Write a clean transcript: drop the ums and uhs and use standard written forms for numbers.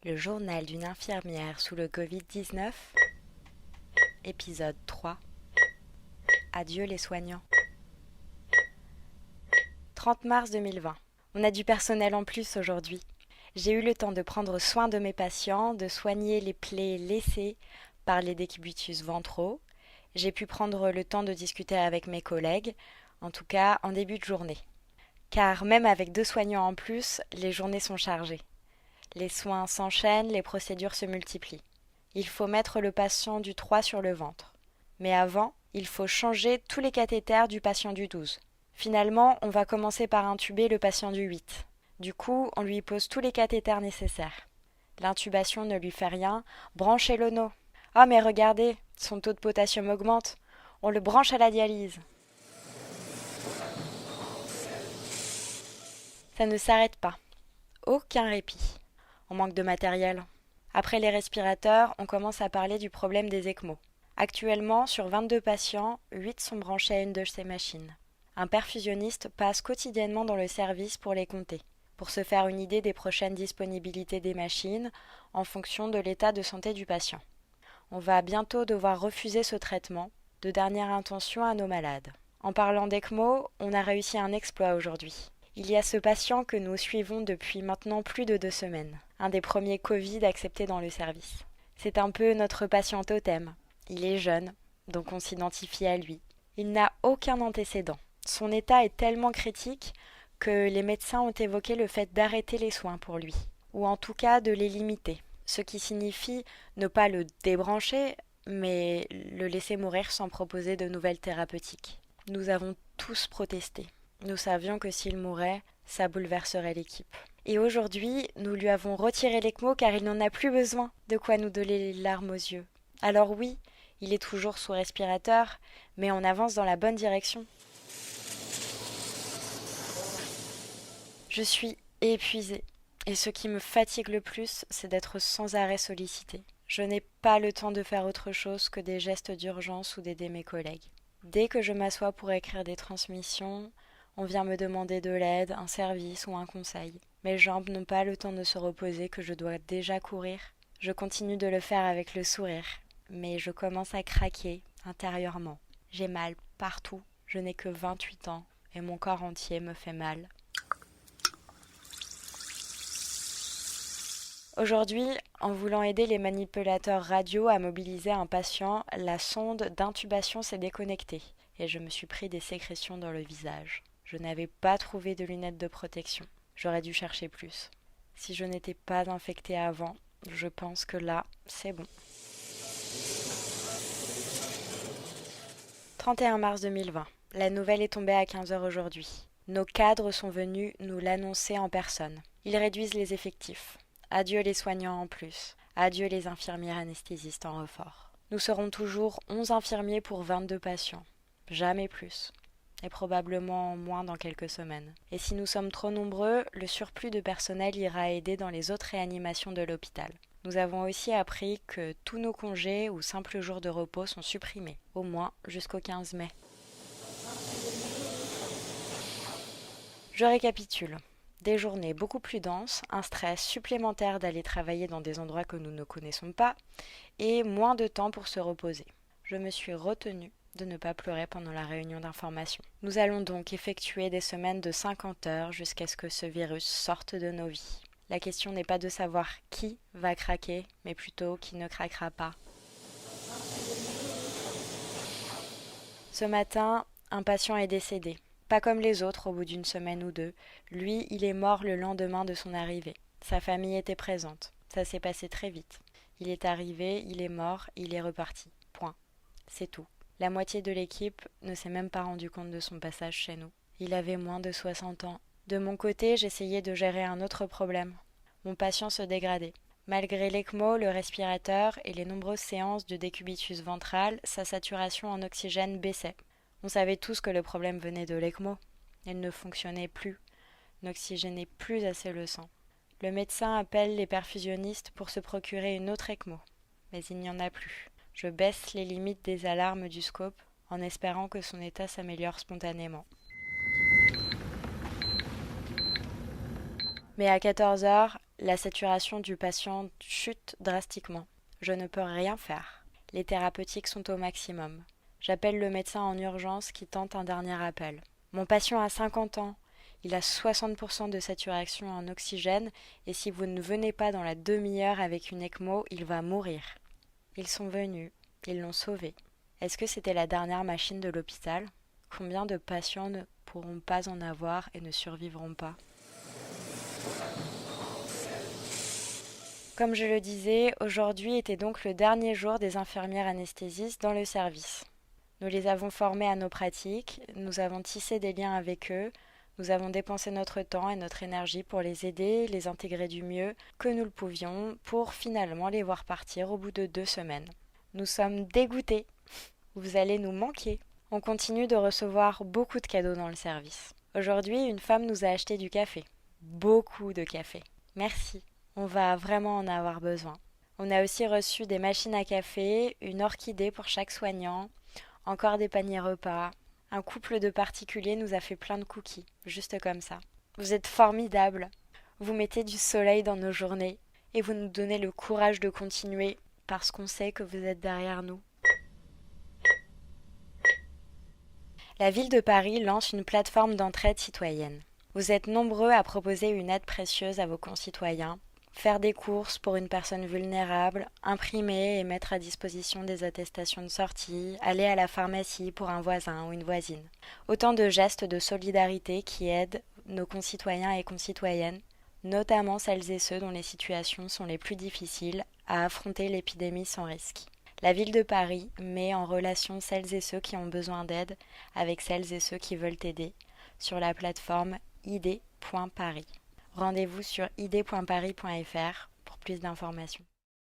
Le journal d'une infirmière sous le Covid-19, épisode 3. Adieu les soignants. 30 mars 2020. On a du personnel en plus aujourd'hui. J'ai eu le temps de prendre soin de mes patients, de soigner les plaies laissées par les décubitus ventraux. J'ai pu prendre le temps de discuter avec mes collègues, en tout cas en début de journée. Car même avec 2 soignants en plus, les journées sont chargées. Les soins s'enchaînent, les procédures se multiplient. Il faut mettre le patient du 3 sur le ventre. Mais avant, il faut changer tous les cathéters du patient du 12. Finalement, on va commencer par intuber le patient du 8. Du coup, on lui pose tous les cathéters nécessaires. L'intubation ne lui fait rien. Branchez l'ono. Ah mais regardez, son taux de potassium augmente. On le branche à la dialyse. Ça ne s'arrête pas. Aucun répit. On manque de matériel. Après les respirateurs, on commence à parler du problème des ECMO. Actuellement, sur 22 patients, 8 sont branchés à une de ces machines. Un perfusionniste passe quotidiennement dans le service pour les compter, pour se faire une idée des prochaines disponibilités des machines en fonction de l'état de santé du patient. On va bientôt devoir refuser ce traitement, de dernière intention à nos malades. En parlant d'ECMO, on a réussi un exploit aujourd'hui. Il y a ce patient que nous suivons depuis maintenant plus de 2 semaines, un des premiers Covid acceptés dans le service. C'est un peu notre patient totem. Il est jeune, donc on s'identifie à lui. Il n'a aucun antécédent. Son état est tellement critique que les médecins ont évoqué le fait d'arrêter les soins pour lui, ou en tout cas de les limiter, ce qui signifie ne pas le débrancher, mais le laisser mourir sans proposer de nouvelles thérapeutiques. Nous avons tous protesté. Nous savions que s'il mourait, ça bouleverserait l'équipe. Et aujourd'hui, nous lui avons retiré l'ECMO car il n'en a plus besoin, de quoi nous donner les larmes aux yeux. Alors oui, il est toujours sous respirateur, mais on avance dans la bonne direction. Je suis épuisée, et ce qui me fatigue le plus, c'est d'être sans arrêt sollicitée. Je n'ai pas le temps de faire autre chose que des gestes d'urgence ou d'aider mes collègues. Dès que je m'assois pour écrire des transmissions, on vient me demander de l'aide, un service ou un conseil. Mes jambes n'ont pas le temps de se reposer que je dois déjà courir. Je continue de le faire avec le sourire, mais je commence à craquer intérieurement. J'ai mal partout. Je n'ai que 28 ans et mon corps entier me fait mal. Aujourd'hui, en voulant aider les manipulateurs radio à mobiliser un patient, la sonde d'intubation s'est déconnectée et je me suis pris des sécrétions dans le visage. Je n'avais pas trouvé de lunettes de protection. J'aurais dû chercher plus. Si je n'étais pas infectée avant, je pense que là, c'est bon. 31 mars 2020. La nouvelle est tombée à 15h aujourd'hui. Nos cadres sont venus nous l'annoncer en personne. Ils réduisent les effectifs. Adieu les soignants en plus. Adieu les infirmières anesthésistes en renfort. Nous serons toujours 11 infirmiers pour 22 patients. Jamais plus. Et probablement moins dans quelques semaines. Et si nous sommes trop nombreux, le surplus de personnel ira aider dans les autres réanimations de l'hôpital. Nous avons aussi appris que tous nos congés ou simples jours de repos sont supprimés, au moins jusqu'au 15 mai. Je récapitule. Des journées beaucoup plus denses, un stress supplémentaire d'aller travailler dans des endroits que nous ne connaissons pas, et moins de temps pour se reposer. Je me suis retenue de ne pas pleurer pendant la réunion d'information. Nous allons donc effectuer des semaines de 50 heures jusqu'à ce que ce virus sorte de nos vies. La question n'est pas de savoir qui va craquer, mais plutôt qui ne craquera pas. Ce matin, un patient est décédé. Pas comme les autres au bout d'une semaine ou deux. Lui, il est mort le lendemain de son arrivée. Sa famille était présente. Ça s'est passé très vite. Il est arrivé, il est mort, il est reparti. Point. C'est tout. La moitié de l'équipe ne s'est même pas rendu compte de son passage chez nous. Il avait moins de 60 ans. De mon côté, j'essayais de gérer un autre problème. Mon patient se dégradait. Malgré l'ECMO, le respirateur et les nombreuses séances de décubitus ventral, sa saturation en oxygène baissait. On savait tous que le problème venait de l'ECMO. Elle ne fonctionnait plus, n'oxygénait plus assez le sang. Le médecin appelle les perfusionnistes pour se procurer une autre ECMO, mais il n'y en a plus. Je baisse les limites des alarmes du scope en espérant que son état s'améliore spontanément. Mais à 14h, la saturation du patient chute drastiquement. Je ne peux rien faire. Les thérapeutiques sont au maximum. J'appelle le médecin en urgence qui tente un dernier appel. Mon patient a 50 ans. Il a 60% de saturation en oxygène et si vous ne venez pas dans la demi-heure avec une ECMO, il va mourir. Ils sont venus. Ils l'ont sauvé. Est-ce que c'était la dernière machine de l'hôpital ? Combien de patients ne pourront pas en avoir et ne survivront pas ? Comme je le disais, aujourd'hui était donc le dernier jour des infirmières anesthésistes dans le service. Nous les avons formées à nos pratiques, nous avons tissé des liens avec eux, nous avons dépensé notre temps et notre énergie pour les aider, les intégrer du mieux que nous le pouvions, pour finalement les voir partir au bout de 2 semaines. Nous sommes dégoûtés. Vous allez nous manquer. On continue de recevoir beaucoup de cadeaux dans le service. Aujourd'hui, une femme nous a acheté du café. Beaucoup de café. Merci. On va vraiment en avoir besoin. On a aussi reçu des machines à café, une orchidée pour chaque soignant, encore des paniers repas. Un couple de particuliers nous a fait plein de cookies, juste comme ça. Vous êtes formidables. Vous mettez du soleil dans nos journées et vous nous donnez le courage de continuer parce qu'on sait que vous êtes derrière nous. La ville de Paris lance une plateforme d'entraide citoyenne. Vous êtes nombreux à proposer une aide précieuse à vos concitoyens, faire des courses pour une personne vulnérable, imprimer et mettre à disposition des attestations de sortie, aller à la pharmacie pour un voisin ou une voisine. Autant de gestes de solidarité qui aident nos concitoyens et concitoyennes, notamment celles et ceux dont les situations sont les plus difficiles, à affronter l'épidémie sans risque. La ville de Paris met en relation celles et ceux qui ont besoin d'aide avec celles et ceux qui veulent aider sur la plateforme id.paris. Rendez-vous sur id.paris.fr pour plus d'informations.